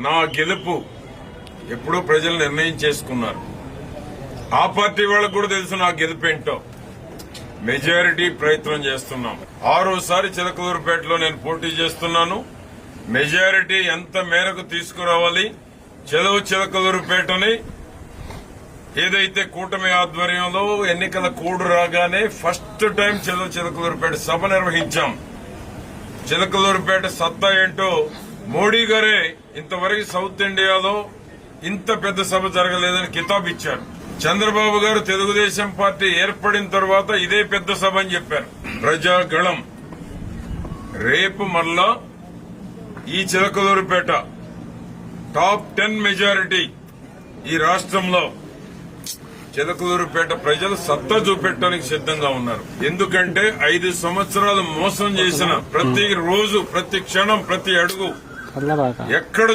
నా గెలుపు ఎప్పుడో ప్రజలు నిర్ణయం చేసుకున్నారు. ఆ పార్టీ వాళ్ళకు కూడా తెలుసు నా గెలుపేంటో. మెజారిటీ ప్రయత్నం చేస్తున్నాం. 6వ చిలకలూరుపేటలో నేను పోటీ చేస్తున్నాను. మెజారిటీ ఎంత మేరకు తీసుకురావాలి, చలో చిలకలూరుపేటని ఏదైతే కూటమి ఆధ్వర్యంలో ఎన్నికల కోడ్ రాగానే ఫస్ట్ టైం చలో చిలకలూరుపేట సభ నిర్వహించాం. చిలకలూరుపేట సత్తా ఏంటో మోడీ గారే ఇంతవరకు సౌత్ ఇండియాలో ఇంత పెద్ద సభ జరగలేదని కితాబ్ ఇచ్చారు. చంద్రబాబు గారు తెలుగుదేశం పార్టీ ఏర్పడిన తర్వాత ఇదే పెద్ద సభ అని చెప్పారు. ప్రజాగళం రేపు మళ్ళా ఈ చిలకలూరుపేట టాప్ 10 మెజారిటీ ఈ రాష్ట్రంలో చిలకలూరుపేట ప్రజలు సత్తా చూపెట్టడానికి సిద్ధంగా ఉన్నారు. ఎందుకంటే 5 సంవత్సరాలు మోసం చేసిన ప్రతి రోజు, ప్రతి క్షణం, ప్రతి అడుగు ఎక్కడ